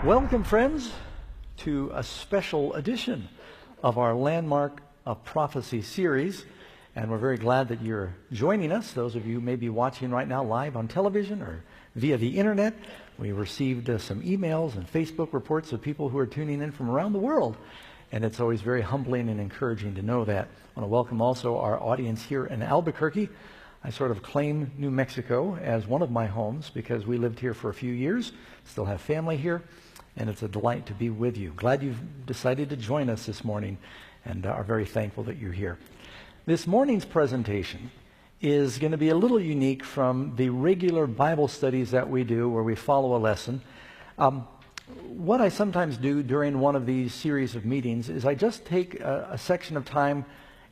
Welcome, friends, to a special edition of our Landmark of Prophecy series. And we're very glad that you're joining us. Those of you who may be watching right now live on television or via the internet. We received some emails and Facebook reports of people who are tuning in from around the world. And it's always very humbling and encouraging to know that. I want to welcome also our audience here in Albuquerque. I sort of claim New Mexico as one of my homes because we lived here for a few years, still have family here, and it's a delight to be with you. Glad you've decided to join us this morning and are very thankful that you're here. This morning's presentation is going to be a little unique from the regular Bible studies that we do where we follow a lesson. What I sometimes do during one of these series of meetings is I just take a section of time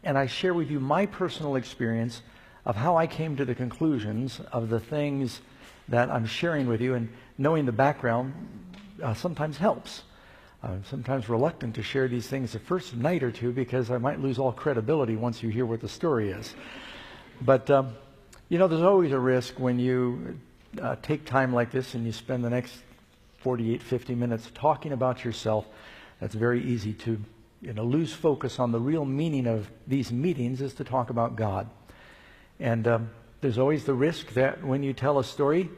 and I share with you my personal experience of how I came to the conclusions of the things that I'm sharing with you, and knowing the background sometimes helps. I'm sometimes reluctant to share these things the first night or two because I might lose all credibility once you hear what the story is. But, there's always a risk when you take time like this and you spend the next 48, 50 minutes talking about yourself. That's very easy to lose focus on the real meaning of these meetings is to talk about God. And there's always the risk that when you tell a story,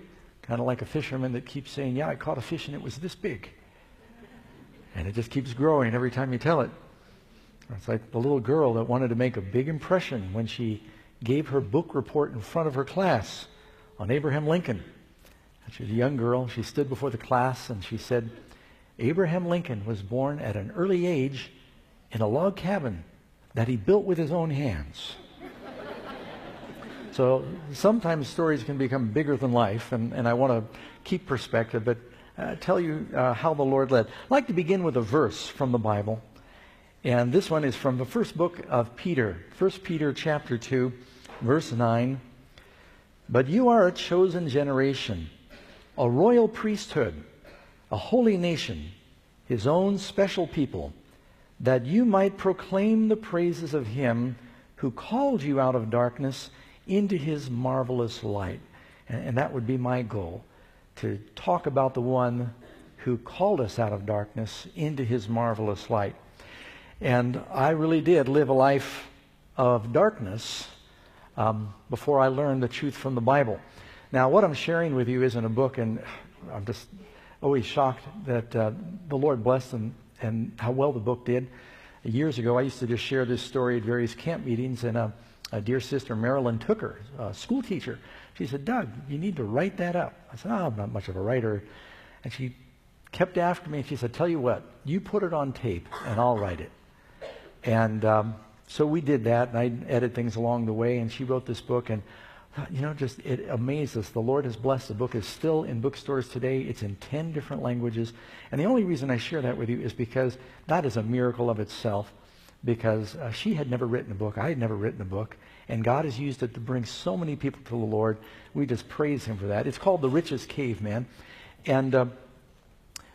kind of like a fisherman that keeps saying, yeah, I caught a fish and it was this big. And it just keeps growing every time you tell it. It's like the little girl that wanted to make a big impression when she gave her book report in front of her class on Abraham Lincoln. And she was a young girl. She stood before the class and she said, Abraham Lincoln was born at an early age in a log cabin that he built with his own hands. So sometimes stories can become bigger than life, and I want to keep perspective, but tell you how the Lord led. I'd like to begin with a verse from the Bible, and this one is from the first book of Peter, 1 Peter chapter 2, verse 9. But you are a chosen generation, a royal priesthood, a holy nation, his own special people, that you might proclaim the praises of him who called you out of darkness into his marvelous light. And that would be my goal, to talk about the one who called us out of darkness into his marvelous light. And I really did live a life of darkness before I learned the truth from the Bible. Now, what I'm sharing with you isn't a book, and I'm just always shocked that the Lord blessed and how well the book did. Years ago, I used to just share this story at various camp meetings, and a dear sister, Marilyn Tooker, a school teacher, she said, Doug, you need to write that up. I said, I'm not much of a writer. And she kept after me, and she said, tell you what, you put it on tape, and I'll write it. And so we did that, and I edited things along the way, and she wrote this book, and just it amazed us. The Lord has blessed. The book is still in bookstores today. It's in 10 different languages. And the only reason I share that with you is because that is a miracle of itself. Because she had never written a book. I had never written a book. And God has used it to bring so many people to the Lord. We just praise him for that. It's called The Richest Caveman. And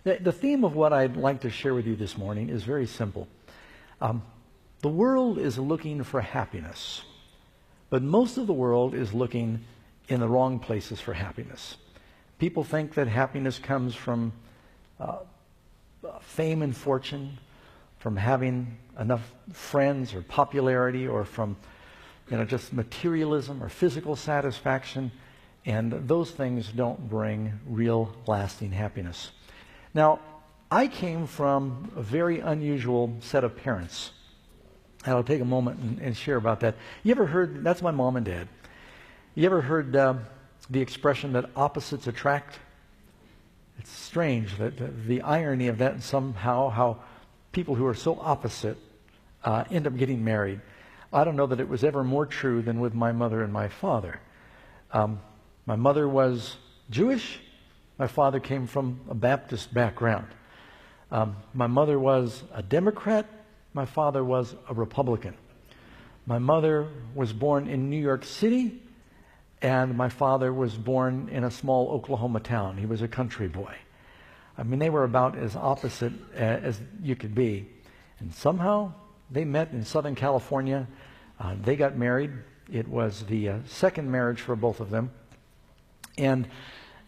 the theme of what I'd like to share with you this morning is very simple. The world is looking for happiness. But most of the world is looking in the wrong places for happiness. People think that happiness comes from fame and fortune, from having enough friends or popularity, or from just materialism or physical satisfaction, and those things don't bring real lasting happiness. Now, I came from a very unusual set of parents, and I'll take a moment and share about that. You ever heard, that's my mom and dad, you ever heard the expression that opposites attract? It's strange that the irony of that, and somehow how people who are so opposite end up getting married. I don't know that it was ever more true than with my mother and my father. My mother was Jewish. My father came from a Baptist background. My mother was a Democrat. My father was a Republican. My mother was born in New York City, and my father was born in a small Oklahoma town. He was a country boy. I mean, they were about as opposite as you could be. And somehow they met in Southern California. They got married. It was the second marriage for both of them. And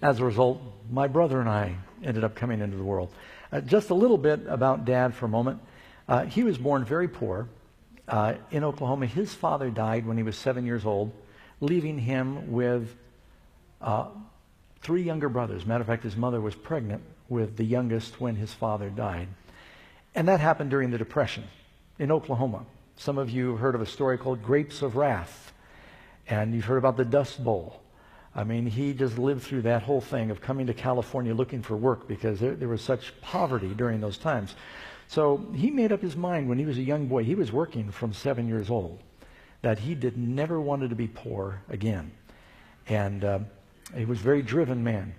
as a result, my brother and I ended up coming into the world. Just a little bit about Dad for a moment. He was born very poor in Oklahoma. His father died when he was 7 years old, leaving him with 3 younger brothers. Matter of fact, his mother was pregnant with the youngest when his father died. And that happened during the Depression in Oklahoma. Some of you have heard of a story called Grapes of Wrath, and you've heard about the Dust Bowl. I mean, he just lived through that whole thing of coming to California looking for work because there was such poverty during those times. So he made up his mind when he was a young boy, he was working from 7 years old, that he never wanted to be poor again. And he was a very driven man.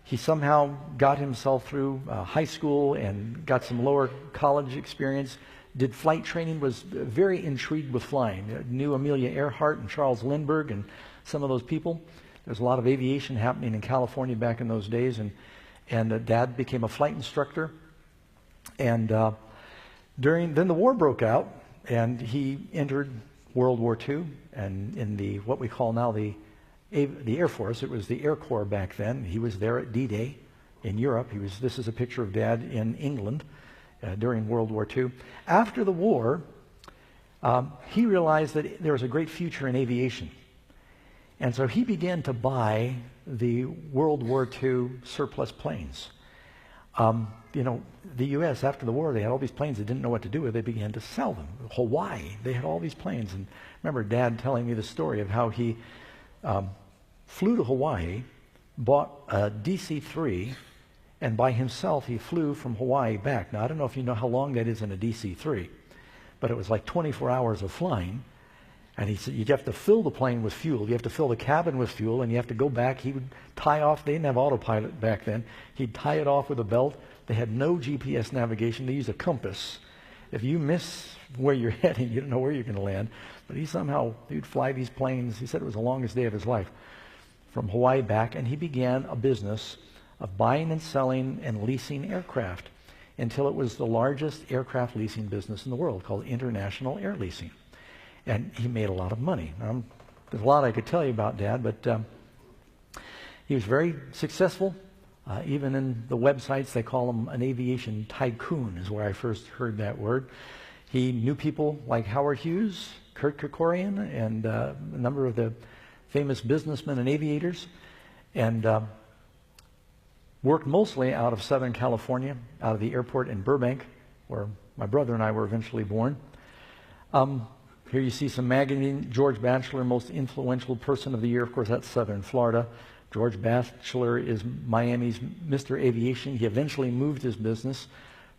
He somehow got himself through high school and got some lower college experience, did flight training, was very intrigued with flying. Knew Amelia Earhart and Charles Lindbergh and some of those people. There's a lot of aviation happening in California back in those days, and Dad became a flight instructor. And then the war broke out, and he entered World War II, and in what we call now the Air Force. It was the Air Corps back then. He was there at D-Day in Europe. This is a picture of Dad in England during World War II. After the war, he realized that there was a great future in aviation. And so he began to buy the World War II surplus planes. The U.S., after the war, they had all these planes they didn't know what to do with. They began to sell them. Hawaii, they had all these planes. And I remember Dad telling me the story of how he flew to Hawaii, bought a DC-3, and by himself he flew from Hawaii back. Now, I don't know if you know how long that is in a DC-3, but it was like 24 hours of flying. And he said, you'd have to fill the plane with fuel. You have to fill the cabin with fuel, and you have to go back. He would tie off. They didn't have autopilot back then. He'd tie it off with a belt. They had no GPS navigation. They used a compass. If you miss where you're heading, you don't know where you're going to land. But he'd fly these planes. He said it was the longest day of his life from Hawaii back, and he began a business of buying and selling and leasing aircraft until it was the largest aircraft leasing business in the world, called International Air Leasing. And he made a lot of money. There's a lot I could tell you about Dad, but he was very successful. Even in the websites, they call him an aviation tycoon, is where I first heard that word. He knew people like Howard Hughes, Kurt Kerkorian, and a number of the famous businessmen and aviators, and worked mostly out of Southern California, out of the airport in Burbank, where my brother and I were eventually born. Here you see some magazine. George Batchelor, most influential person of the year. Of course, that's Southern Florida. George Batchelor is Miami's Mr. Aviation. He eventually moved his business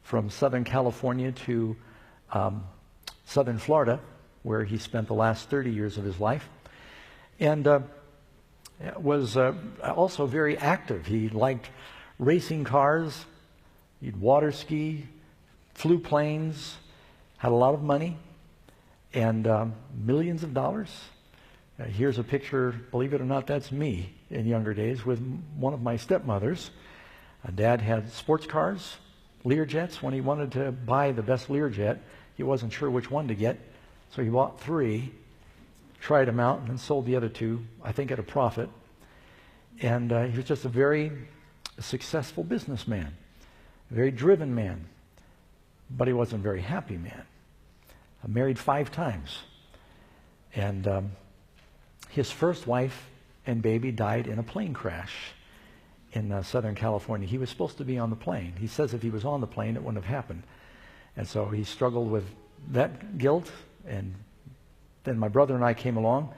from Southern California to Southern Florida, where he spent the last 30 years of his life. And was also very active. He liked racing cars. He'd water ski, flew planes, had a lot of money, and millions of dollars. Here's a picture, believe it or not, that's me in younger days with one of my stepmothers. Dad had sports cars, Learjets. When he wanted to buy the best Learjet, he wasn't sure which one to get, so he bought 3, tried them out, and then sold the other 2, I think at a profit. And he was just a very successful businessman, a very driven man, but he wasn't a very happy man. Married 5 times. And his first wife and baby died in a plane crash in Southern California. He was supposed to be on the plane. He says if he was on the plane, it wouldn't have happened. And so he struggled with that guilt. And then my brother and I came along.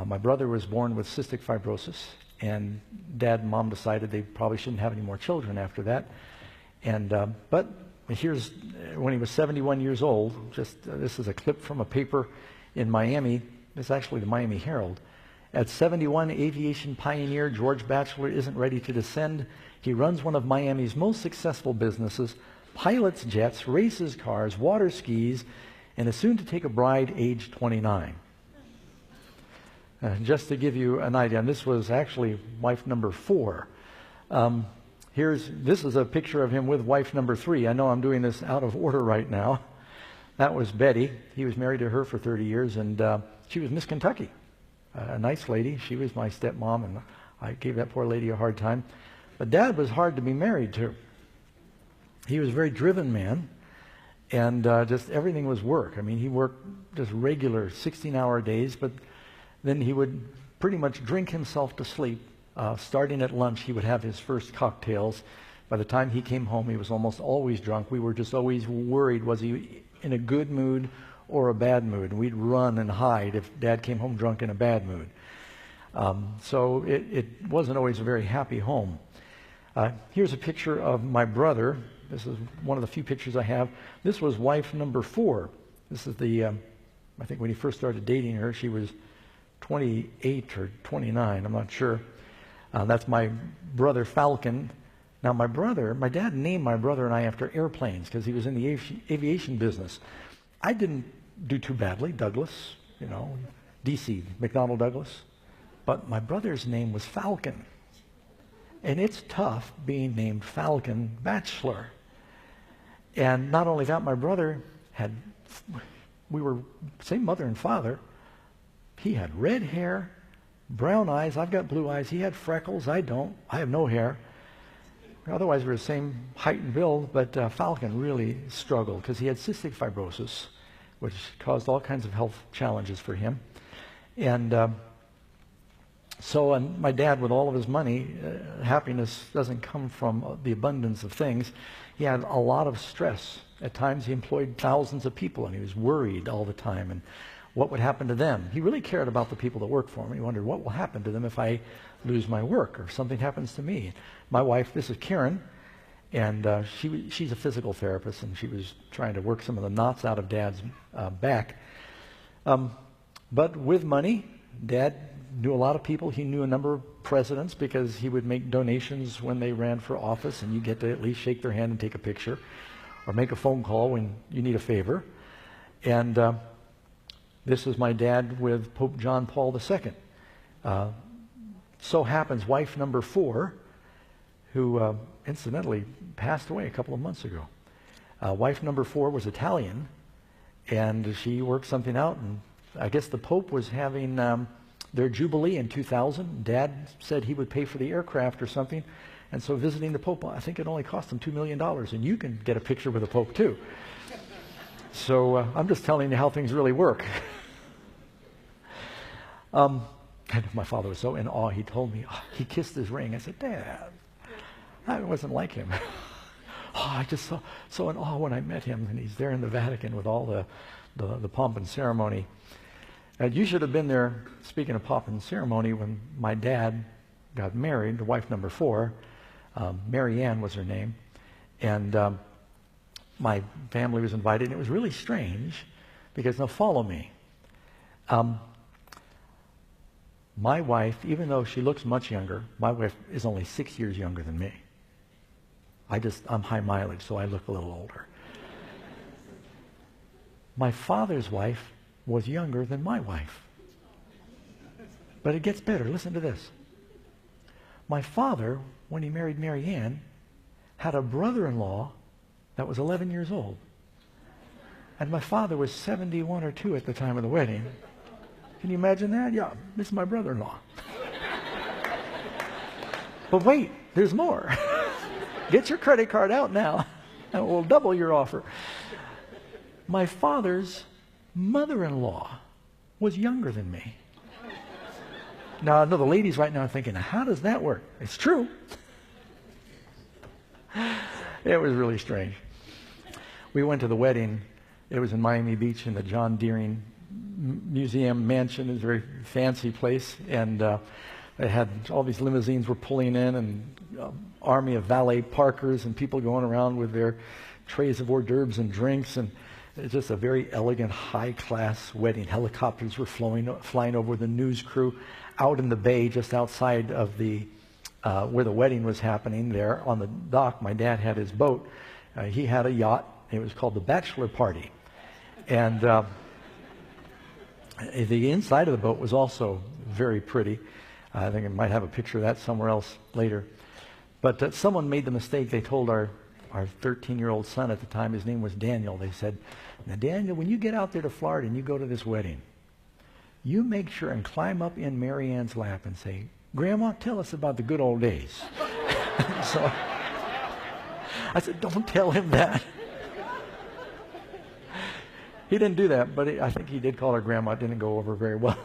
My brother was born with cystic fibrosis, and Dad and Mom decided they probably shouldn't have any more children after that. And but here's when he was 71 years old. This is a clip from a paper in Miami. It's actually the Miami Herald. At 71, aviation pioneer George Batchelor isn't ready to descend. He runs one of Miami's most successful businesses, pilots jets, races cars, water skis, and is soon to take a bride aged 29. Just to give you an idea, and this was actually wife number 4. This is a picture of him with wife number 3. I know I'm doing this out of order right now. That was Betty. He was married to her for 30 years, and she was Miss Kentucky, a nice lady. She was my stepmom, and I gave that poor lady a hard time. But Dad was hard to be married to. He was a very driven man, and just everything was work. I mean, he worked just regular 16-hour days, but then he would pretty much drink himself to sleep. Starting at lunch, he would have his first cocktails. By the time he came home, he was almost always drunk. We were just always worried, was he in a good mood or a bad mood? And we'd run and hide if Dad came home drunk in a bad mood. So it wasn't always a very happy home. Here's a picture of my brother. This is one of the few pictures I have. This was wife number 4. This is I think when he first started dating her, she was 28 or 29, I'm not sure. That's my brother Falcon. Now my dad named my brother and I after airplanes because he was in the aviation business. I didn't do too badly, Douglas, DC, McDonnell Douglas. But my brother's name was Falcon. And it's tough being named Falcon Batchelor. And not only that, my brother we were same mother and father. He had red hair, brown eyes. I've got blue eyes. He had freckles. I don't. I have no hair. Otherwise, we're the same height and build, but Falcon really struggled because he had cystic fibrosis, which caused all kinds of health challenges for him. And so my dad, with all of his money, happiness doesn't come from the abundance of things. He had a lot of stress. At times, he employed thousands of people, and he was worried all the time. And what would happen to them? He really cared about the people that worked for him. He wondered, what will happen to them if I lose my work or if something happens to me? My wife, this is Karen, and she's a physical therapist, and she was trying to work some of the knots out of Dad's back. But with money, Dad knew a lot of people. He knew a number of presidents because he would make donations when they ran for office, and you get to at least shake their hand and take a picture or make a phone call when you need a favor. And this is my dad with Pope John Paul II. So happens wife number 4, who incidentally passed away a couple of months ago. Wife number 4 was Italian, and she worked something out, and I guess the Pope was having their Jubilee in 2000. Dad said he would pay for the aircraft or something, and so visiting the Pope, I think it only cost him $2 million, and you can get a picture with the Pope too. So I'm just telling you how things really work. And my father was so in awe, he told me, he kissed his ring. I said, Dad, I wasn't like him. I just so in awe when I met him, and he's there in the Vatican with all the pomp and ceremony. And you should have been there, speaking of pomp and ceremony, when my dad got married to wife number 4. Mary Ann was her name. And my family was invited, and it was really strange because, now follow me. My wife, even though she looks much younger, my wife is only 6 years younger than me. I'm high mileage, so I look a little older. My father's wife was younger than my wife. But it gets better. Listen to this. My father, when he married Mary Ann, had a brother-in-law that was 11 years old. And my father was 71 or 2 at the time of the wedding. Can you imagine that? Yeah, this is my brother-in-law. But wait, there's more. Get your credit card out now, and we'll double your offer. My father's mother-in-law was younger than me. Now, I know the ladies right now are thinking, how does that work? It's true. It was really strange. We went to the wedding. It was in Miami Beach in the John Deering Museum Mansion. It was a very fancy place, and they had all these limousines were pulling in, and army of valet parkers and people going around with their trays of hors d'oeuvres and drinks, and it's just a very elegant, high-class wedding. Helicopters were flying over the news crew out in the bay just outside of the where the wedding was happening. There on the dock, my dad had his boat. He had a yacht. It was called the Batchelor Party, and the inside of the boat was also very pretty. I think I might have a picture of that somewhere else later. But someone made the mistake. They told our 13-year-old son at the time, his name was Daniel, they said, now Daniel, when you get out there to Florida and you go to this wedding, you make sure and climb up in Mary Ann's lap and say, Grandma, tell us about the good old days. So I said, don't tell him that. He didn't do that, but I think he did call her grandma. It didn't go over very well.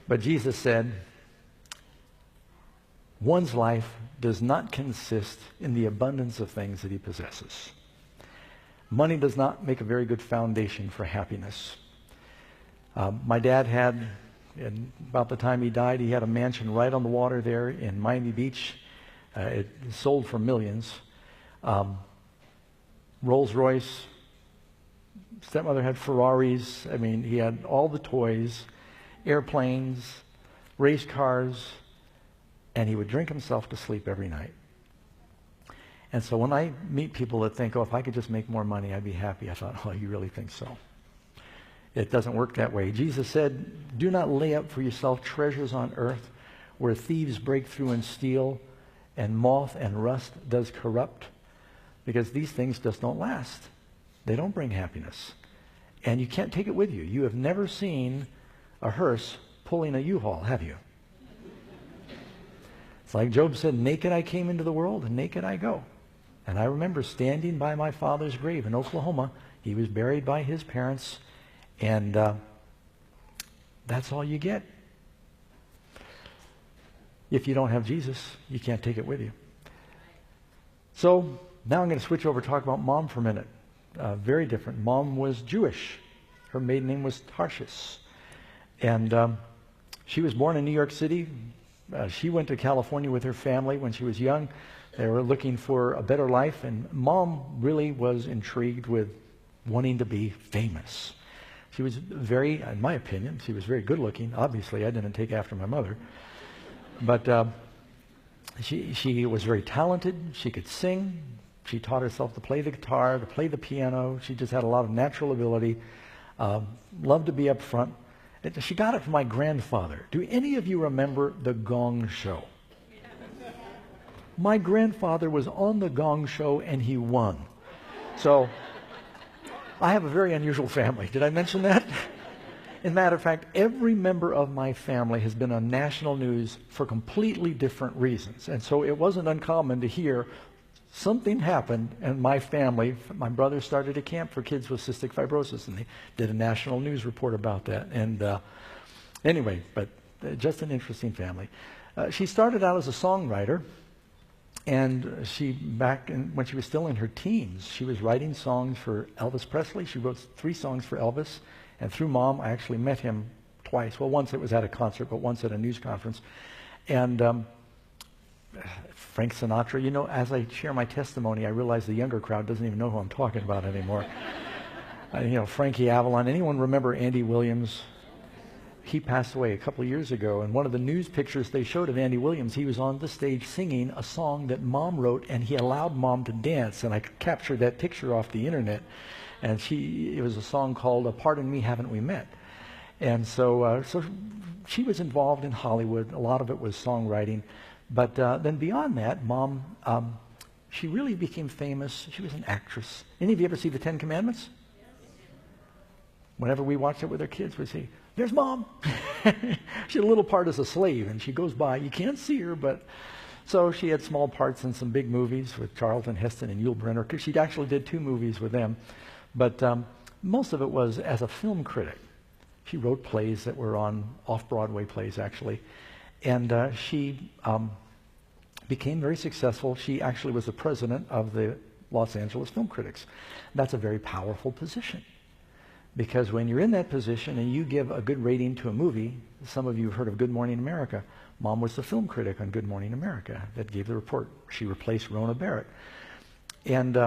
But Jesus said, one's life does not consist in the abundance of things that he possesses. Money does not make a very good foundation for happiness. My dad had, and about the time he died, he had a mansion right on the water there in Miami Beach. It sold for millions. Rolls Royce. Stepmother had Ferraris. I mean, he had all the toys, airplanes, race cars, and he would drink himself to sleep every night. And so when I meet people that think, oh, if I could just make more money, I'd be happy, I thought, oh, you really think so? It doesn't work that way. Jesus said, do not lay up for yourself treasures on earth where thieves break through and steal, and moth and rust does corrupt, because these things just don't last. They don't bring happiness. And you can't take it with you. You have never seen a hearse pulling a U-Haul, have you? It's like Job said, naked I came into the world, and naked I go. And I remember standing by my father's grave in Oklahoma. He was buried by his parents, and that's all you get. If you don't have Jesus, you can't take it with you. So now I'm going to switch over and talk about Mom for a minute. Very different. Mom was Jewish. Her maiden name was Tarshish. And she was born in New York City. She went to California with her family when she was young. They were looking for a better life, and Mom really was intrigued with wanting to be famous. She was very, in my opinion, she was very good looking. Obviously, I didn't take after my mother. But she was very talented. She could sing. She taught herself to play the guitar, to play the piano. She just had a lot of natural ability. Loved to be up front. She got it from my grandfather. Do any of you remember the Gong Show? My grandfather was on the Gong Show and he won. So I have a very unusual family. Did I mention that? As a matter of fact, every member of my family has been on national news for completely different reasons. And so it wasn't uncommon to hear something happened and my family, my brother started a camp for kids with cystic fibrosis, and they did a national news report about that. And anyway, but just an interesting family. She started out as a songwriter, and when she was still in her teens, she was writing songs for Elvis Presley. She wrote 3 songs for Elvis. And through Mom, I actually met him twice. Well, once it was at a concert, but once at a news conference. And Frank Sinatra, you know, as I share my testimony, I realize the younger crowd doesn't even know who I'm talking about anymore. You know, Frankie Avalon. Anyone remember Andy Williams? He passed away a couple of years ago, and one of the news pictures they showed of Andy Williams, he was on the stage singing a song that Mom wrote, and he allowed Mom to dance, and I captured that picture off the internet. And it was a song called Pardon Me, Haven't We Met? And so she was involved in Hollywood. A lot of it was songwriting. But then beyond that, Mom, she really became famous. She was an actress. Any of you ever see the 10 Commandments? Whenever we watched it with our kids, we'd say, there's Mom. She had a little part as a slave, and she goes by. You can't see her, but... So she had small parts in some big movies with Charlton Heston and Yul Brynner, because she actually did 2 movies with them. But most of it was as a film critic. She wrote plays that were on off-Broadway plays, actually. And she became very successful. She actually was the president of the Los Angeles Film Critics. That's a very powerful position. Because when you're in that position and you give a good rating to a movie, some of you have heard of Good Morning America. Mom was the film critic on Good Morning America that gave the report. She replaced Rona Barrett. And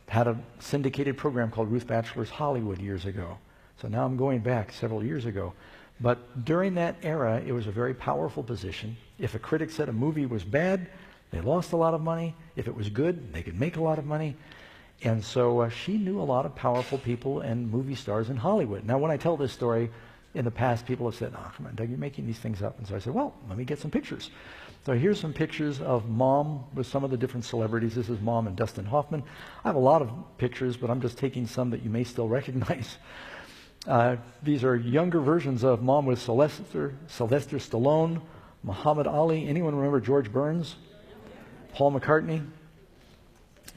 had a syndicated program called Ruth Batchelor's Hollywood years ago. So now I'm going back several years ago. But during that era, it was a very powerful position. If a critic said a movie was bad, they lost a lot of money. If it was good, they could make a lot of money. And so she knew a lot of powerful people and movie stars in Hollywood. Now, when I tell this story, in the past, people have said, oh, come on, Doug, you're making these things up. And so I said, well, let me get some pictures. So here's some pictures of Mom with some of the different celebrities. This is Mom and Dustin Hoffman. I have a lot of pictures, but I'm just taking some that you may still recognize. These are younger versions of Mom with Sylvester Stallone, Muhammad Ali. Anyone remember George Burns? Paul McCartney.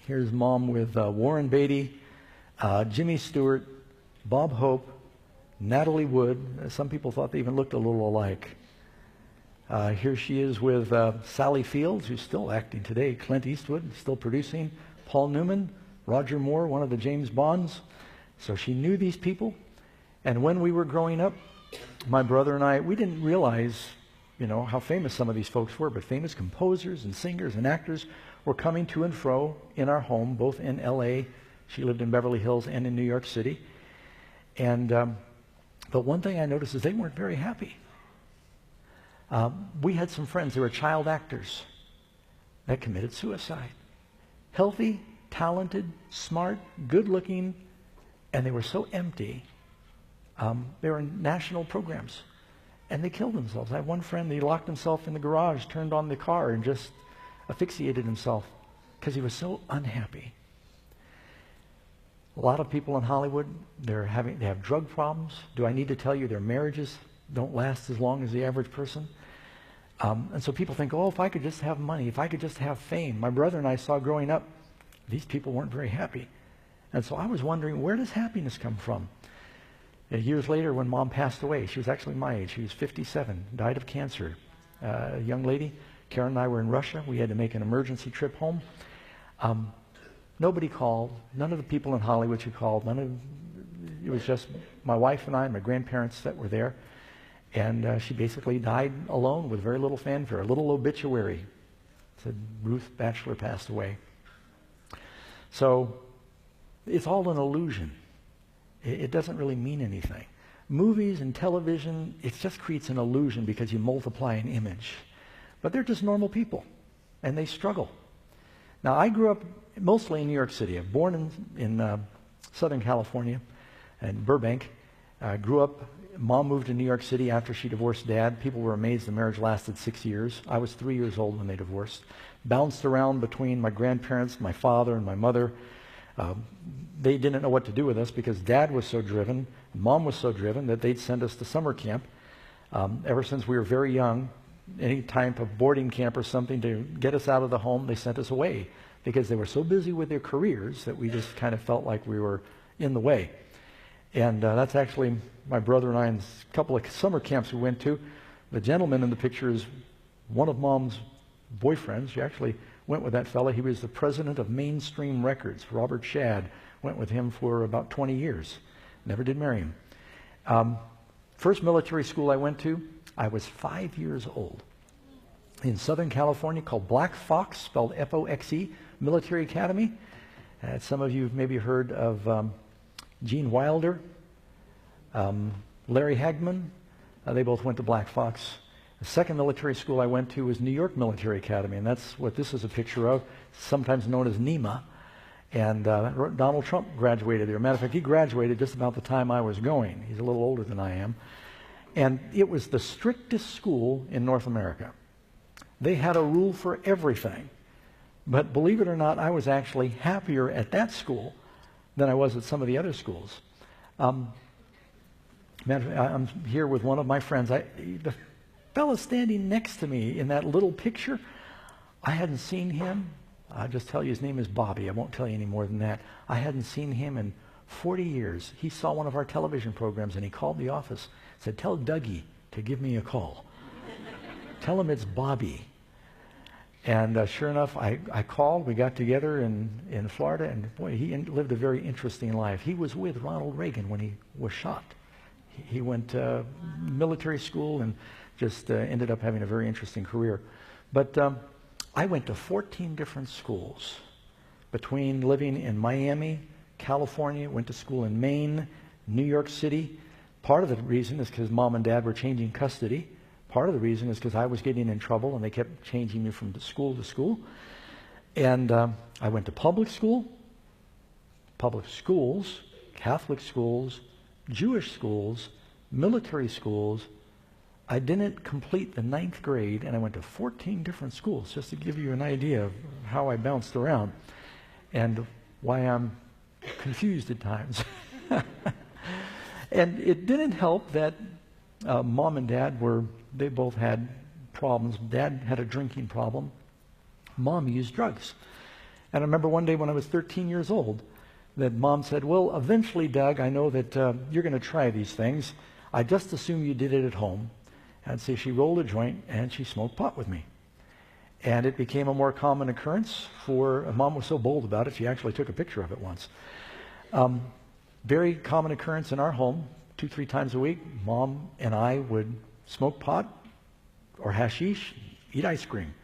Here's Mom with Warren Beatty, Jimmy Stewart, Bob Hope, Natalie Wood. Some people thought they even looked a little alike. Here she is with Sally Fields, who's still acting today, Clint Eastwood, still producing, Paul Newman, Roger Moore, one of the James Bonds. So she knew these people. And when we were growing up, my brother and I, we didn't realize, how famous some of these folks were, but famous composers and singers and actors were coming to and fro in our home, both in L.A., she lived in Beverly Hills, and in New York City. And but one thing I noticed is they weren't very happy. We had some friends who were child actors that committed suicide. Healthy, talented, smart, good-looking, and they were so empty. They were in national programs, and they killed themselves. I have one friend, he locked himself in the garage, turned on the car, and just asphyxiated himself because he was so unhappy. A lot of people in Hollywood, they have drug problems. Do I need to tell you their marriages don't last as long as the average person? And so people think, if I could just have money, if I could just have fame. My brother and I saw growing up, these people weren't very happy. And so I was wondering, where does happiness come from? Years later, when Mom passed away, she was actually my age. She was 57, died of cancer. A young lady, Karen and I were in Russia. We had to make an emergency trip home. Nobody called. None of the people in Hollywood who called. It was just my wife and I and my grandparents that were there. And she basically died alone with very little fanfare, a little obituary. It said, Ruth Batchelor passed away. So it's all an illusion. It doesn't really mean anything. Movies and television, it just creates an illusion because you multiply an image. But they're just normal people, and they struggle. Now, I grew up mostly in New York City. I was born in Southern California, in Burbank. I grew up, Mom moved to New York City after she divorced Dad. People were amazed the marriage lasted 6 years. I was 3 years old when they divorced. Bounced around between my grandparents, my father, and my mother. They didn't know what to do with us because Dad was so driven, Mom was so driven that they'd send us to summer camp. Ever since we were very young, any type of boarding camp or something to get us out of the home, they sent us away because they were so busy with their careers that we just kind of felt like we were in the way. And that's actually my brother and I in a couple of summer camps we went to. The gentleman in the picture is one of Mom's boyfriends. She actually went with that fellow. He was the president of Mainstream Records. Robert Shadd went with him for about 20 years. Never did marry him. First military school I went to, I was 5 years old. In Southern California, called Black Fox, spelled F-O-X-E, Military Academy. Some of you have maybe heard of Gene Wilder, Larry Hagman. They both went to Black Fox. The second military school I went to was New York Military Academy, and that's what this is a picture of, sometimes known as NEMA. And Donald Trump graduated there. Matter of fact, he graduated just about the time I was going. He's a little older than I am. And it was the strictest school in North America. They had a rule for everything. But believe it or not, I was actually happier at that school than I was at some of the other schools. I'm here with one of my friends. The fellow standing next to me in that little picture, I hadn't seen him. I'll just tell you his name is Bobby. I won't tell you any more than that. I hadn't seen him in 40 years. He saw one of our television programs and he called the office, said, "Tell Dougie to give me a call. Tell him it's Bobby." And sure enough, I called. We got together in Florida, and boy, he lived a very interesting life. He was with Ronald Reagan when he was shot. He went to military school and just ended up having a very interesting career. But I went to 14 different schools between living in Miami, California, went to school in Maine, New York City. Part of the reason is because Mom and Dad were changing custody. Part of the reason is because I was getting in trouble and they kept changing me from school to school. And I went to public school, public schools, Catholic schools, Jewish schools, military schools. I didn't complete the 9th grade, and I went to 14 different schools, just to give you an idea of how I bounced around and why I'm confused at times. And it didn't help that Mom and Dad they both had problems. Dad had a drinking problem. Mom used drugs. And I remember one day when I was 13 years old that Mom said, well, eventually, Doug, I know that you're going to try these things. I just assume you did it at home. And so she rolled a joint and she smoked pot with me. And it became a more common occurrence Mom was so bold about it, she actually took a picture of it once. Very common occurrence in our home, 2-3 times a week. Mom and I would smoke pot or hashish, eat ice cream.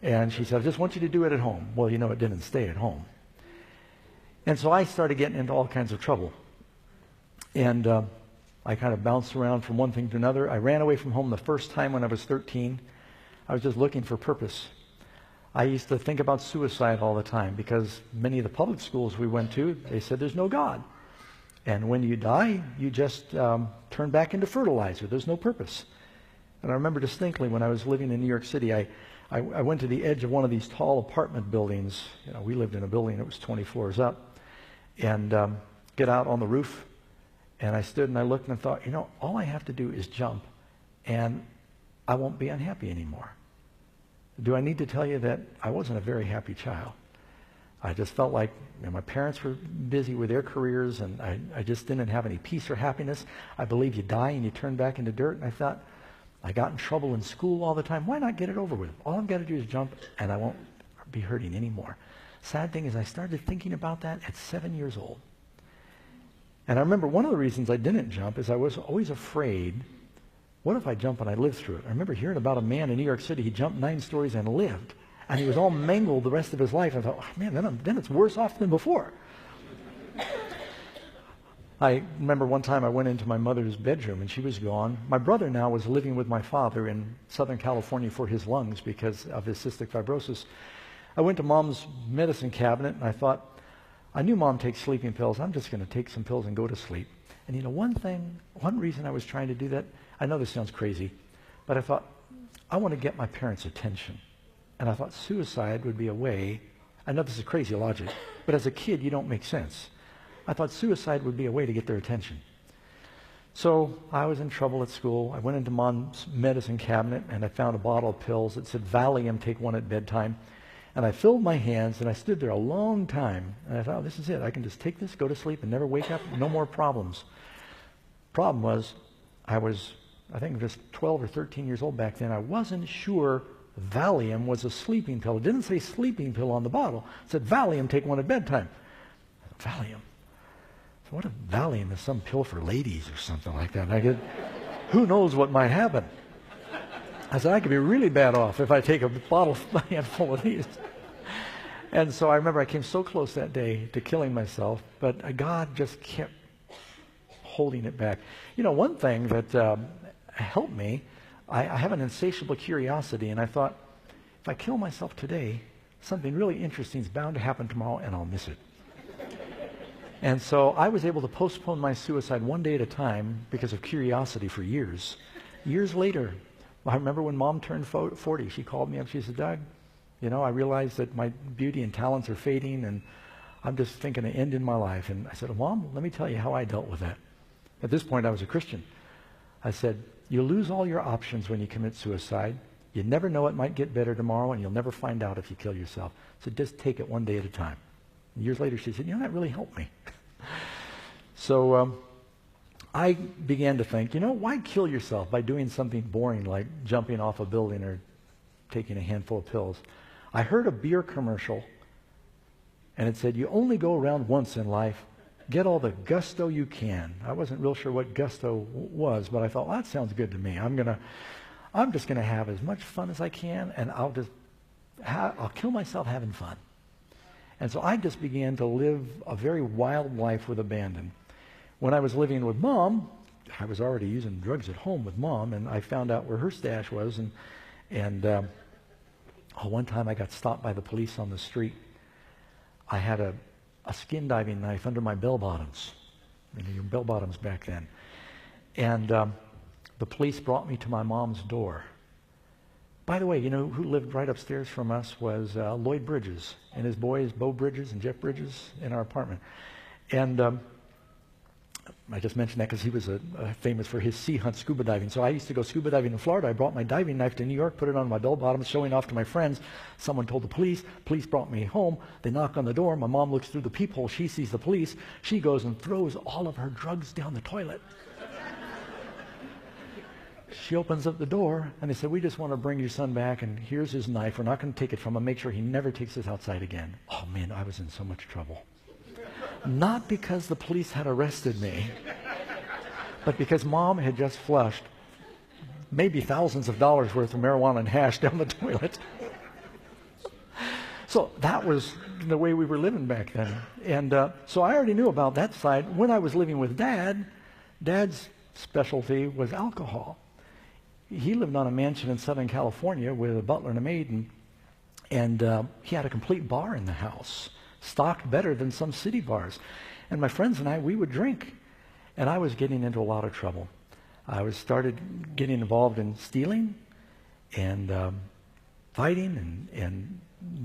And she said, I just want you to do it at home. Well, it didn't stay at home. And so I started getting into all kinds of trouble. And I kind of bounced around from one thing to another. I ran away from home the first time when I was 13. I was just looking for purpose. I used to think about suicide all the time because many of the public schools we went to, they said there's no God. And when you die, you just turn back into fertilizer. There's no purpose. And I remember distinctly when I was living in New York City, I went to the edge of one of these tall apartment buildings. We lived in a building that was 20 floors up. And get out on the roof. And I stood and I looked and I thought, all I have to do is jump and I won't be unhappy anymore. Do I need to tell you that I wasn't a very happy child? I just felt like my parents were busy with their careers and I just didn't have any peace or happiness. I believe you die and you turn back into dirt. And I thought, I got in trouble in school all the time. Why not get it over with? All I've got to do is jump and I won't be hurting anymore. Sad thing is I started thinking about that at 7 years old. And I remember one of the reasons I didn't jump is I was always afraid, what if I jump and I live through it? I remember hearing about a man in New York City, he jumped 9 stories and lived. And he was all mangled the rest of his life. I thought, oh, man, then it's worse off than before. I remember one time I went into my mother's bedroom and she was gone. My brother now was living with my father in Southern California for his lungs because of his cystic fibrosis. I went to Mom's medicine cabinet and I thought, I knew Mom takes sleeping pills. I'm just going to take some pills and go to sleep. And one reason I was trying to do that, I know this sounds crazy, but I thought, I want to get my parents' attention. And I thought suicide would be a way, I know this is crazy logic, but as a kid, you don't make sense. I thought suicide would be a way to get their attention. So I was in trouble at school. I went into Mom's medicine cabinet and I found a bottle of pills that said Valium, take one at bedtime. And I filled my hands and I stood there a long time. And I thought, oh, this is it. I can just take this, go to sleep, and never wake up. No more problems. Problem was, I think just 12 or 13 years old back then. I wasn't sure Valium was a sleeping pill. It didn't say sleeping pill on the bottle. It said Valium, take one at bedtime. Valium. So what if Valium is some pill for ladies or something like that? And who knows what might happen? I said, I could be really bad off if I take a handful of these. And so I remember I came so close that day to killing myself, but God just kept holding it back. One thing that helped me, I have an insatiable curiosity, and I thought, if I kill myself today, something really interesting is bound to happen tomorrow, and I'll miss it. And so I was able to postpone my suicide one day at a time because of curiosity for years. Years later, I remember when Mom turned 40, she called me up. She said, Doug, I realized that my beauty and talents are fading, and I'm just thinking of end in my life. And I said, Mom, let me tell you how I dealt with that. At this point, I was a Christian. I said, you lose all your options when you commit suicide. You never know, it might get better tomorrow, and you'll never find out if you kill yourself. So just take it one day at a time. And years later, she said, that really helped me. So I began to think, why kill yourself by doing something boring like jumping off a building or taking a handful of pills? I heard a beer commercial, and it said, you only go around once in life. Get all the gusto you can. I wasn't real sure what gusto was, but I thought, well, that sounds good to me. I'm just going to have as much fun as I can, and I'll kill myself having fun. And so I just began to live a very wild life with abandon. When I was living with Mom, I was already using drugs at home with Mom, and I found out where her stash was. And one time I got stopped by the police on the street. I had a skin diving knife under my bell bottoms. Your bell bottoms back then. And the police brought me to my mom's door. By the way, who lived right upstairs from us was Lloyd Bridges and his boys, Bo Bridges and Jeff Bridges, in our apartment. And I just mentioned that because he was famous for his sea hunt scuba diving. So I used to go scuba diving in Florida. I brought my diving knife to New York, put it on my bell bottom, showing off to my friends. Someone told the police. Police brought me home. They knock on the door. My mom looks through the peephole. She sees the police. She goes and throws all of her drugs down the toilet. She opens up the door, and they said, we just want to bring your son back, and here's his knife. We're not going to take it from him. Make sure he never takes us outside again. Oh, man, I was in so much trouble. Not because the police had arrested me, but because Mom had just flushed maybe thousands of dollars worth of marijuana and hash down the toilet. So that was the way we were living back then. And so I already knew about that side. When I was living with Dad, Dad's specialty was alcohol. He lived on a mansion in Southern California with a butler and a maid, and he had a complete bar in the house, stocked better than some city bars. And my friends and I, we would drink. And I was getting into a lot of trouble. I started getting involved in stealing and fighting and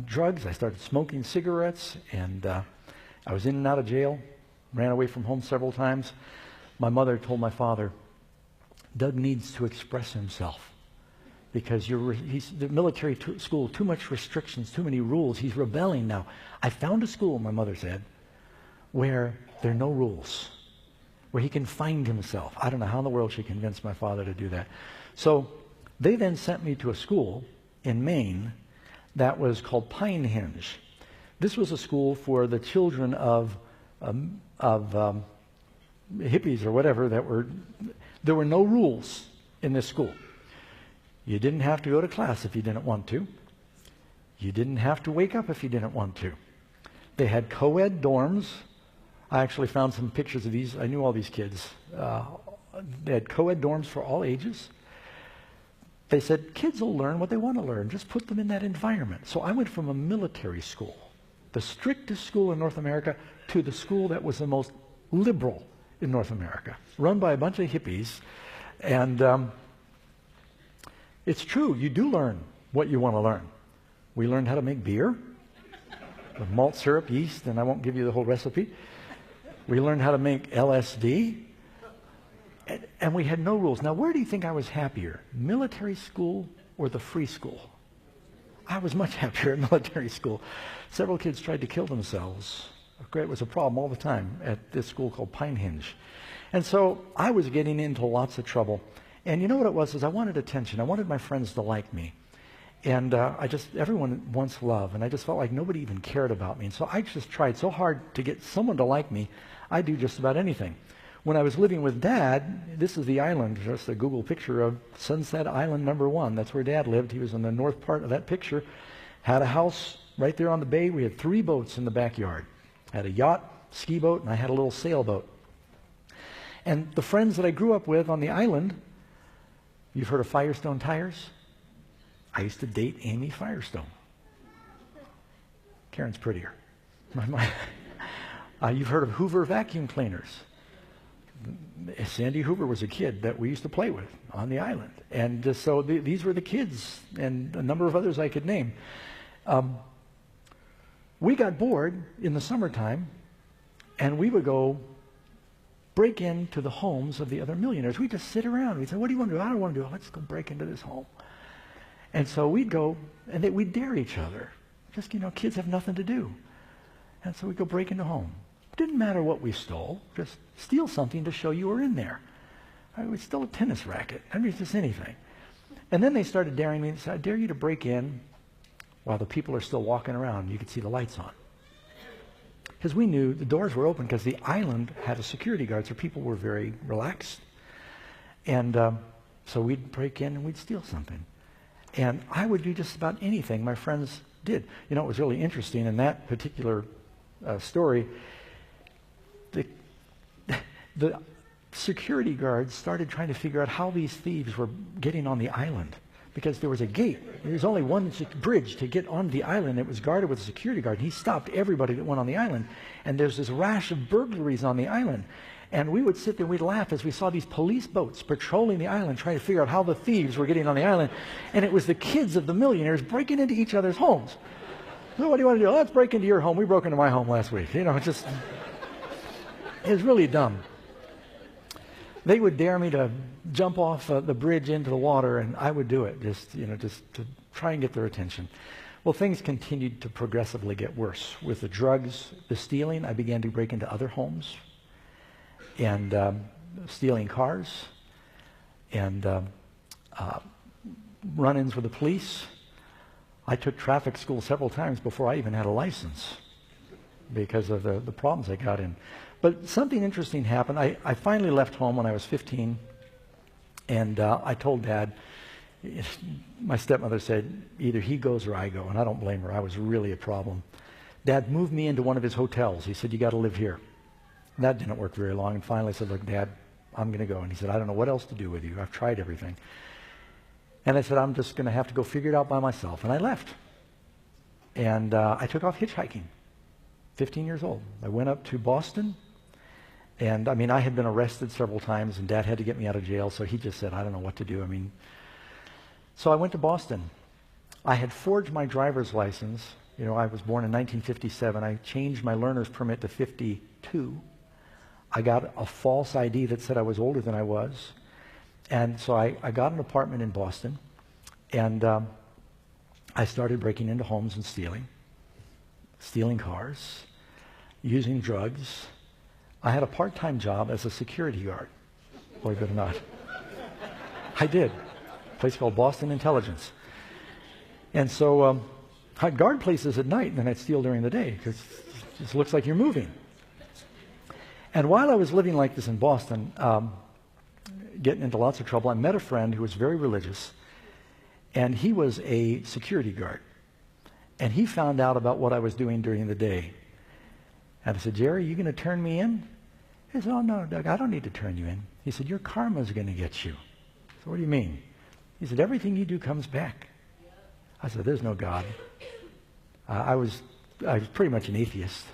drugs. I started smoking cigarettes, and I was in and out of jail, ran away from home several times. My mother told my father, Doug needs to express himself because he's the military school, too much restrictions, too many rules. He's rebelling now. I found a school, my mother said, where there are no rules, where he can find himself. I don't know how in the world she convinced my father to do that. So they then sent me to a school in Maine that was called Pinehenge. This was a school for the children of hippies or whatever. There were no rules in this school. You didn't have to go to class if you didn't want to. You didn't have to wake up if you didn't want to. They had co-ed dorms. I actually found some pictures of these. I knew all these kids. They had co-ed dorms for all ages. They said, kids will learn what they want to learn. Just put them in that environment. So I went from a military school, the strictest school in North America, to the school that was the most liberal in North America, run by a bunch of hippies. And it's true, you do learn what you want to learn. We learned how to make beer with malt syrup, yeast, and I won't give you the whole recipe. We learned how to make LSD, and we had no rules. Now, where do you think I was happier, military school or the free school? I was much happier at military school. Several kids tried to kill themselves. It was a problem all the time at this school called Pinehenge. And so I was getting into lots of trouble. And you know what it was? Is I wanted attention. I wanted my friends to like me. And everyone wants love, and I just felt like nobody even cared about me. And so I just tried so hard to get someone to like me, I'd do just about anything. When I was living with Dad, this is the island, just a Google picture of Sunset Island number 1. That's where Dad lived. He was in the north part of that picture. Had a house right there on the bay. We had 3 boats in the backyard. Had a yacht, ski boat, and I had a little sailboat. And the friends that I grew up with on the island, you've heard of Firestone Tires? I used to date Amy Firestone. Karen's prettier. You've heard of Hoover vacuum cleaners. Sandy Hoover was a kid that we used to play with on the island. And so these were the kids and a number of others I could name. We got bored in the summertime, and we would go break into the homes of the other millionaires. We'd just sit around. We'd say, what do you want to do? I don't want to do it. Let's go break into this home. And so we'd go, and we'd dare each other. Just, kids have nothing to do. And so we'd go break into home. Didn't matter what we stole. Just steal something to show you were in there. We'd steal a tennis racket. I mean, just anything. And then they started daring me. They said, I dare you to break in while the people are still walking around. You could see the lights on. Because we knew the doors were open because the island had a security guard, so people were very relaxed. And so we'd break in and we'd steal something. And I would do just about anything my friends did. It was really interesting in that particular story. The security guards started trying to figure out how these thieves were getting on the island, because there was a gate. There was only one bridge to get on the island. It was guarded with a security guard. He stopped everybody that went on the island. And there's this rash of burglaries on the island. And we would sit there and we'd laugh as we saw these police boats patrolling the island, trying to figure out how the thieves were getting on the island. And it was the kids of the millionaires breaking into each other's homes. So what do you want to do? Let's break into your home. We broke into my home last week. It was really dumb. They would dare me to jump off the bridge into the water, and I would do it, just to try and get their attention. Well, things continued to progressively get worse. With the drugs, the stealing, I began to break into other homes and stealing cars and run-ins with the police. I took traffic school several times before I even had a license because of the problems I got in. But something interesting happened. I finally left home when I was 15, and I told Dad. My stepmother said, either he goes or I go, and I don't blame her. I was really a problem. Dad moved me into one of his hotels. He said, you got to live here. And that didn't work very long, and finally I said, look, Dad, I'm going to go. And he said, I don't know what else to do with you. I've tried everything. And I said, I'm just going to have to go figure it out by myself. And I left. And I took off hitchhiking, 15 years old. I went up to Boston. And, I had been arrested several times, and Dad had to get me out of jail, so he just said, I don't know what to do. So I went to Boston. I had forged my driver's license. I was born in 1957. I changed my learner's permit to 52. I got a false ID that said I was older than I was. And so I got an apartment in Boston, and I started breaking into homes and stealing cars, using drugs. I had a part-time job as a security guard, believe it or not. I did. A place called Boston Intelligence. And so I'd guard places at night, and then I'd steal during the day, because it just looks like you're moving. And while I was living like this in Boston, getting into lots of trouble, I met a friend who was very religious, and he was a security guard. And he found out about what I was doing during the day. And I said, Jerry, you going to turn me in? He said, oh, no, Doug, I don't need to turn you in. He said, your karma's going to get you. So what do you mean? He said, everything you do comes back. I said, there's no God. I was pretty much an atheist,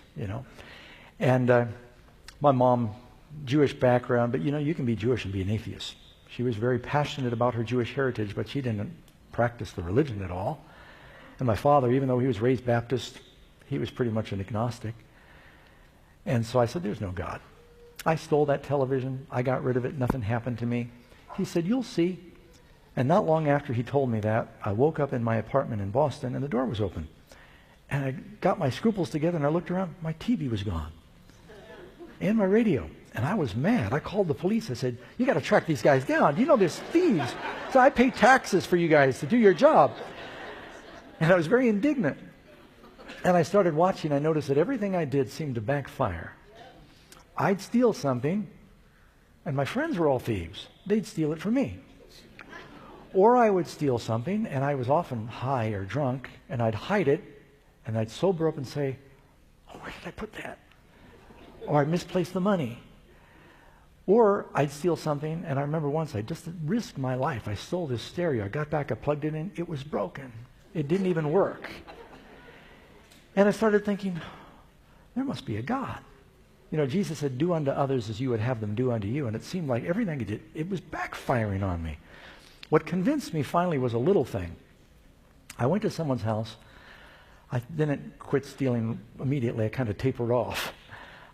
And my mom, Jewish background, but you can be Jewish and be an atheist. She was very passionate about her Jewish heritage, but she didn't practice the religion at all. And my father, even though he was raised Baptist, he was pretty much an agnostic. And so I said, there's no God. I stole that television. I got rid of it. Nothing happened to me. He said, you'll see. And not long after he told me that, I woke up in my apartment in Boston, and the door was open. And I got my scruples together, and I looked around. My TV was gone. And my radio. And I was mad. I called the police. I said, you got to track these guys down. There's thieves. So I pay taxes for you guys to do your job. And I was very indignant. And I started watching. I noticed that everything I did seemed to backfire. I'd steal something, and my friends were all thieves. They'd steal it from me. Or I would steal something, and I was often high or drunk, and I'd hide it, and I'd sober up and say, oh, where did I put that? Or I'd misplace the money. Or I'd steal something, and I remember once I just risked my life. I stole this stereo. I got back, I plugged it in. It was broken. It didn't even work. And I started thinking, there must be a God. Jesus said, do unto others as you would have them do unto you. And it seemed like everything I did, it was backfiring on me. What convinced me finally was a little thing. I went to someone's house. I didn't quit stealing immediately. I kind of tapered off.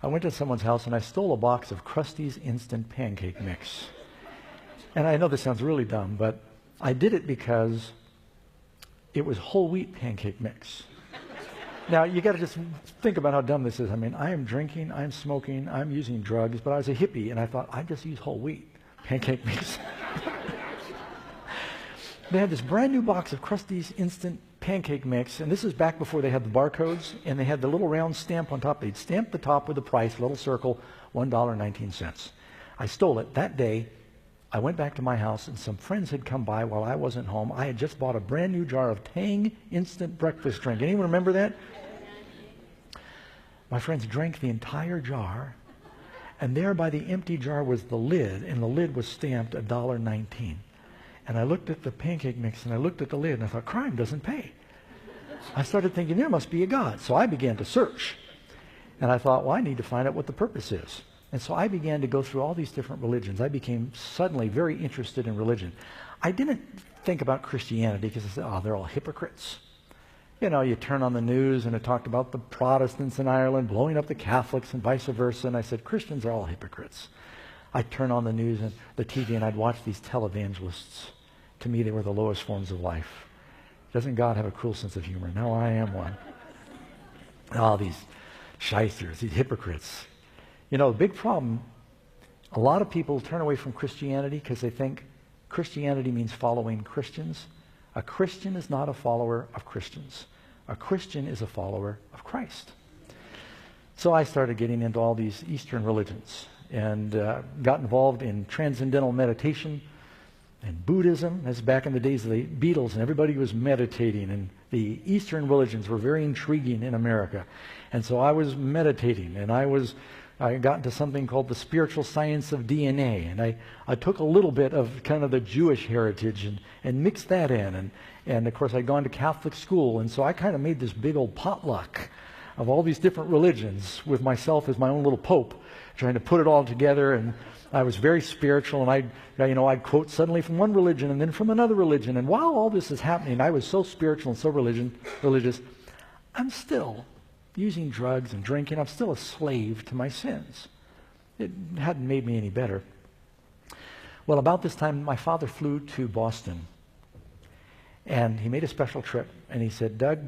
I went to someone's house and I stole a box of Krusty's Instant Pancake Mix. And I know this sounds really dumb, but I did it because it was whole wheat pancake mix. Now, you got to just think about how dumb this is. I am drinking, I'm smoking, I'm using drugs, but I was a hippie, and I thought, I'd just use whole wheat pancake mix. They had this brand new box of Krusty's Instant Pancake Mix, and this is back before they had the barcodes, and they had the little round stamp on top. They'd stamp the top with the price, little circle, $1.19. I stole it. That day, I went back to my house, and some friends had come by while I wasn't home. I had just bought a brand new jar of Tang instant breakfast drink. Anyone remember that? My friends drank the entire jar, and there by the empty jar was the lid, and the lid was stamped $1.19. And I looked at the pancake mix, and I looked at the lid, and I thought, crime doesn't pay. I started thinking, there must be a God. So I began to search. And I thought, well, I need to find out what the purpose is. And so I began to go through all these different religions. I became suddenly very interested in religion. I didn't think about Christianity because I said, oh, they're all hypocrites. You turn on the news and it talked about the Protestants in Ireland blowing up the Catholics and vice versa. And I said, Christians are all hypocrites. I'd turn on the news and the TV and I'd watch these televangelists. To me, they were the lowest forms of life. Doesn't God have a cruel sense of humor? No, I am one. Oh, these shysters, these hypocrites. You know, the big problem, a lot of people turn away from Christianity because they think Christianity means following Christians. A Christian is not a follower of Christians. A Christian is a follower of Christ. So I started getting into all these Eastern religions and got involved in transcendental meditation and Buddhism. That's back in the days of the Beatles, and everybody was meditating, and the Eastern religions were very intriguing in America. And so I was meditating, and I got into something called the spiritual science of DNA, and I took a little bit of kind of the Jewish heritage and mixed that in, and of course I'd gone to Catholic school, and so I kind of made this big old potluck of all these different religions with myself as my own little pope, trying to put it all together. And I was very spiritual, and I'd quote suddenly from one religion and then from another religion. And while all this is happening, I was so spiritual and so religious, I'm still using drugs and drinking. I'm still a slave to my sins. It hadn't made me any better. Well, about this time, my father flew to Boston, and he made a special trip, and he said, Doug,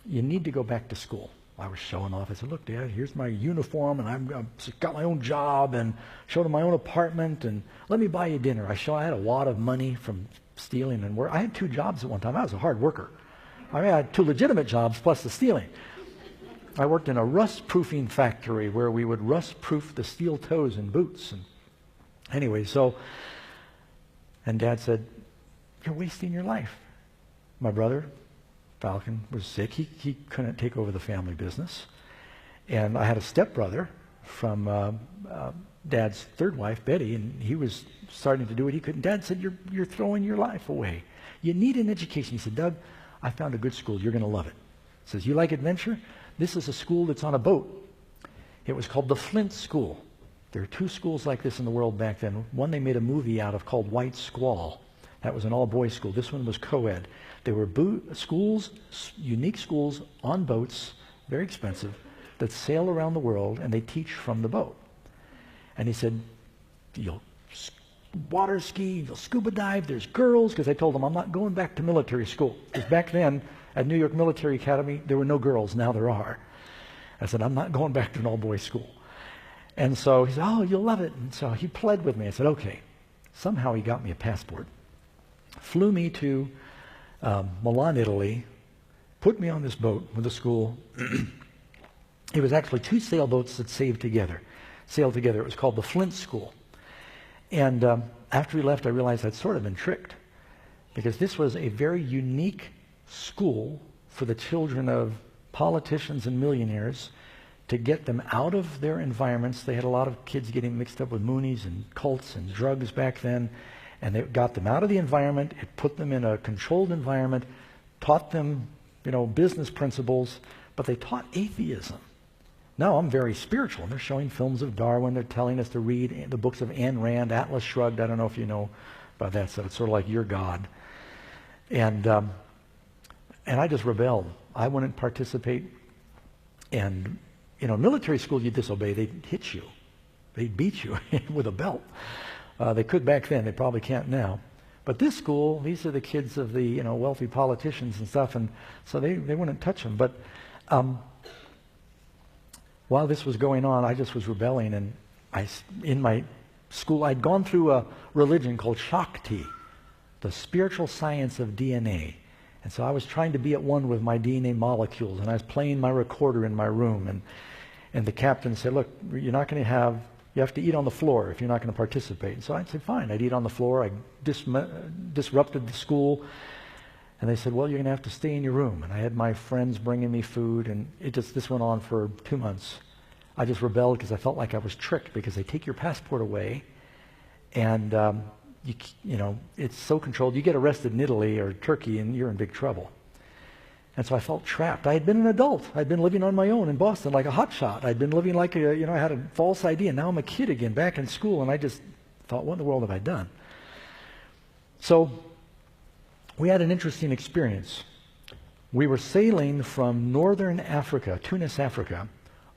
you need to go back to school. I was showing off. I said, look, Dad, here's my uniform, and I've got my own job, and showed him my own apartment, and let me buy you dinner. I had a wad of money from stealing and work. I had 2 jobs at one time. I was a hard worker. I had 2 legitimate jobs plus the stealing. I worked in a rust-proofing factory where we would rust-proof the steel toes in boots. And anyway, and Dad said, you're wasting your life. My brother, Falcon, was sick. He couldn't take over the family business. And I had a stepbrother from Dad's 3rd wife, Betty, and he was starting to do what he couldn't. Dad said, you're throwing your life away. You need an education. He said, Doug, I found a good school. You're going to love it. He says, you like adventure? This is a school that's on a boat. It was called the Flint School. There are 2 schools like this in the world back then. One they made a movie out of called White Squall. That was an all-boys school. This one was co-ed. They were schools, unique schools on boats, very expensive, that sail around the world, and they teach from the boat. And he said, you'll water ski, you'll scuba dive, there's girls, because I told him I'm not going back to military school. Because back then, at New York Military Academy, there were no girls. Now there are. I said, I'm not going back to an all-boys school. And so he said, oh, you'll love it. And so he pled with me. I said, okay. Somehow he got me a passport, flew me to Milan, Italy, put me on this boat with the school. It was actually 2 sailboats that sailed together. It was called the Flint School. And after we left, I realized I'd sort of been tricked, because this was a very unique school for the children of politicians and millionaires, to get them out of their environments. They had a lot of kids getting mixed up with Moonies and cults and drugs back then, and they got them out of the environment. It put them in a controlled environment, taught them, business principles, but they taught atheism. Now I'm very spiritual, and they're showing films of Darwin. They're telling us to read the books of Ayn Rand, Atlas Shrugged. I don't know if you know about that stuff. It's sort of like Your God. And I just rebelled. I wouldn't participate. And military school, you disobey. They'd hit you. They'd beat you with a belt. They could back then. They probably can't now. But this school, these are the kids of the wealthy politicians and stuff, and so they wouldn't touch them. But while this was going on, I just was rebelling, and in my school, I'd gone through a religion called Shakti, the spiritual science of DNA. And so I was trying to be at one with my DNA molecules, and I was playing my recorder in my room, and the captain said, look, you have to eat on the floor if you're not going to participate. And so I said, fine, I'd eat on the floor. I disrupted the school, and they said, well, you're going to have to stay in your room. And I had my friends bringing me food, and this went on for 2 months. I just rebelled because I felt like I was tricked, because they take your passport away, and it's so controlled. You get arrested in Italy or Turkey, and you're in big trouble. And so I felt trapped. I had been an adult. I'd been living on my own in Boston like a hotshot. I'd been living like I had a false ID, and now I'm a kid again, back in school, and I just thought, what in the world have I done? So we had an interesting experience. We were sailing from northern Africa, Tunis, Africa,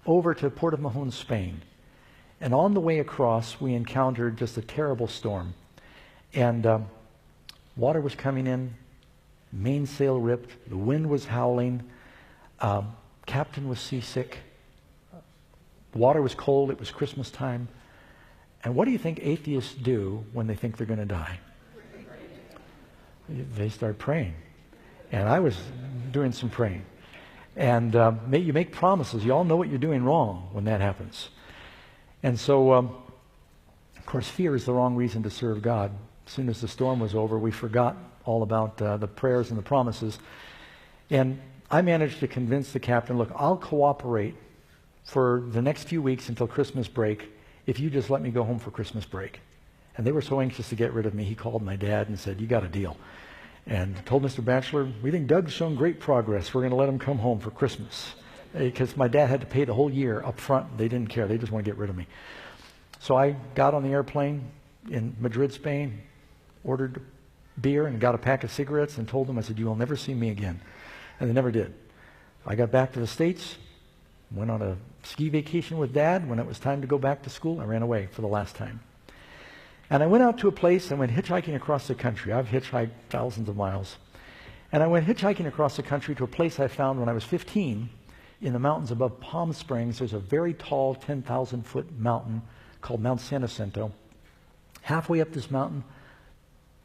over to Port of Mahon, Spain. And on the way across, we encountered just a terrible storm. And water was coming in, mainsail ripped, the wind was howling, captain was seasick, the water was cold, it was Christmas time. And what do you think atheists do when they think they're going to die? They start praying. And I was doing some praying. And you make promises. You all know what you're doing wrong when that happens. And so, of course, fear is the wrong reason to serve God. As soon as the storm was over, we forgot all about the prayers and the promises. And I managed to convince the captain, look, I'll cooperate for the next few weeks until Christmas break if you just let me go home for Christmas break. And they were so anxious to get rid of me, he called my dad and said, you got a deal. And told Mr. Batchelor, we think Doug's shown great progress. We're going to let him come home for Christmas. Because my dad had to pay the whole year up front. They didn't care. They just want to get rid of me. So I got on the airplane in Madrid, Spain, ordered beer and got a pack of cigarettes and told them, I said, you will never see me again. And they never did. I got back to the States, went on a ski vacation with Dad. When it was time to go back to school, I ran away for the last time. And I went out to a place and went hitchhiking across the country. I've hitchhiked thousands of miles. And I went hitchhiking across the country to a place I found when I was 15 in the mountains above Palm Springs. There's a very tall 10,000-foot mountain called Mount San Jacinto. Halfway up this mountain,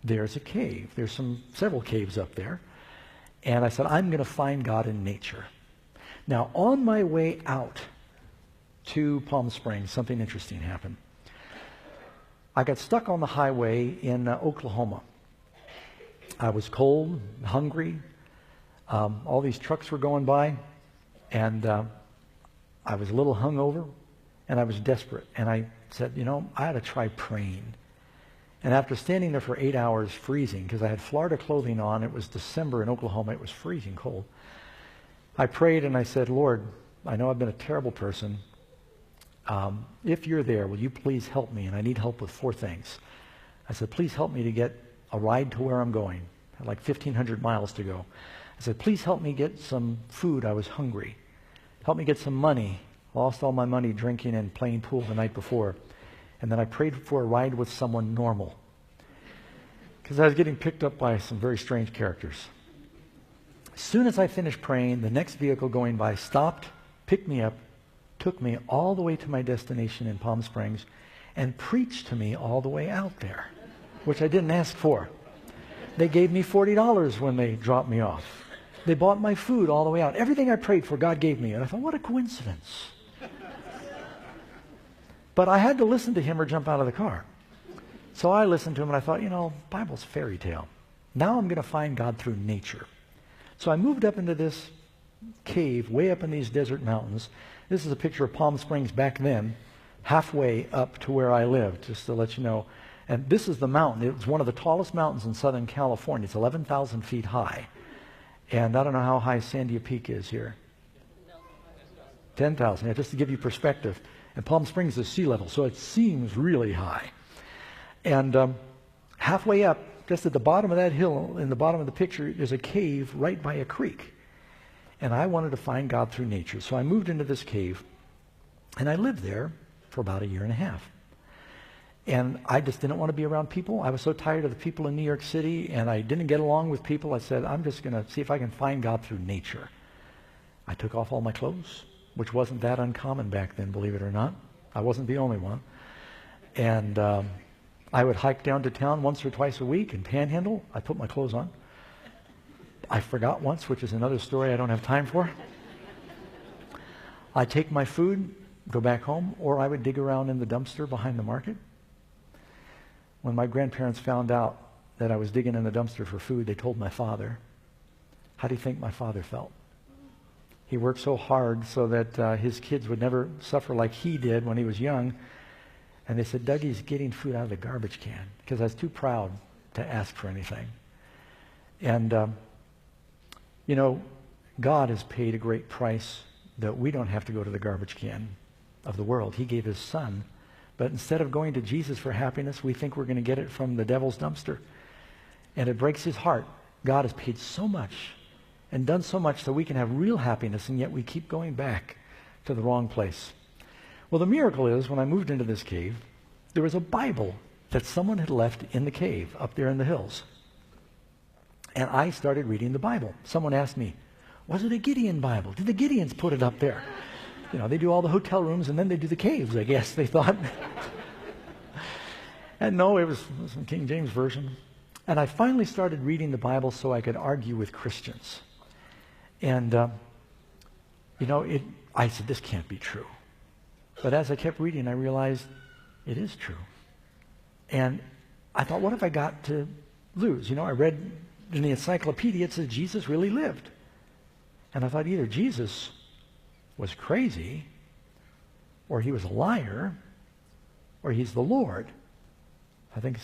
there's a cave. There's several caves up there. And I said, I'm going to find God in nature. Now, on my way out to Palm Springs, something interesting happened. I got stuck on the highway in Oklahoma. I was cold, hungry. All these trucks were going by. And I was a little hungover. And I was desperate. And I said, I ought to try praying. And after standing there for 8 hours freezing, because I had Florida clothing on, it was December in Oklahoma, it was freezing cold. I prayed and I said, Lord, I know I've been a terrible person. If you're there, will you please help me? And I need help with 4 things. I said, please help me to get a ride to where I'm going. I had like 1,500 miles to go. I said, please help me get some food. I was hungry. Help me get some money. Lost all my money drinking and playing pool the night before. And then I prayed for a ride with someone normal. Because I was getting picked up by some very strange characters. As soon as I finished praying, the next vehicle going by stopped, picked me up, took me all the way to my destination in Palm Springs, and preached to me all the way out there, which I didn't ask for. They gave me $40 when they dropped me off. They bought my food all the way out. Everything I prayed for, God gave me. And I thought, what a coincidence. But I had to listen to him or jump out of the car. So I listened to him and I thought, Bible's fairy tale. Now I'm going to find God through nature. So I moved up into this cave way up in these desert mountains. This is a picture of Palm Springs back then, halfway up to where I lived, just to let you know. And this is the mountain. It's one of the tallest mountains in Southern California. It's 11,000 feet high. And I don't know how high Sandia Peak is here. 10,000, yeah, just to give you perspective. And Palm Springs is sea level, so it seems really high. And halfway up, just at the bottom of that hill, in the bottom of the picture, there's a cave right by a creek. And I wanted to find God through nature. So I moved into this cave, and I lived there for about 1.5 years. And I just didn't want to be around people. I was so tired of the people in New York City, and I didn't get along with people. I said, I'm just going to see if I can find God through nature. I took off all my clothes, which wasn't that uncommon back then, believe it or not. I wasn't the only one. And I would hike down to town once or twice a week and panhandle. I put my clothes on. I forgot once, which is another story I don't have time for. I'd take my food, go back home, or I would dig around in the dumpster behind the market. When my grandparents found out that I was digging in the dumpster for food, they told my father. How do you think my father felt? He worked so hard so that his kids would never suffer like he did when he was young. And they said, Dougie's getting food out of the garbage can, because I was too proud to ask for anything. And, God has paid a great price that we don't have to go to the garbage can of the world. He gave his son. But instead of going to Jesus for happiness, we think we're going to get it from the devil's dumpster. And it breaks his heart. God has paid so much and done so much so we can have real happiness, and yet we keep going back to the wrong place. Well, the miracle is when I moved into this cave, there was a Bible that someone had left in the cave up there in the hills. And I started reading the Bible. Someone asked me, was it a Gideon Bible? Did the Gideons put it up there? You know, they do all the hotel rooms and then they do the caves, I guess, they thought. And no, it was some King James Version. And I finally started reading the Bible so I could argue with Christians. And, I said, this can't be true. But as I kept reading, I realized it is true. And I thought, what have I got to lose? I read in the encyclopedia, it says Jesus really lived. And I thought either Jesus was crazy, or he was a liar, or he's the Lord. I think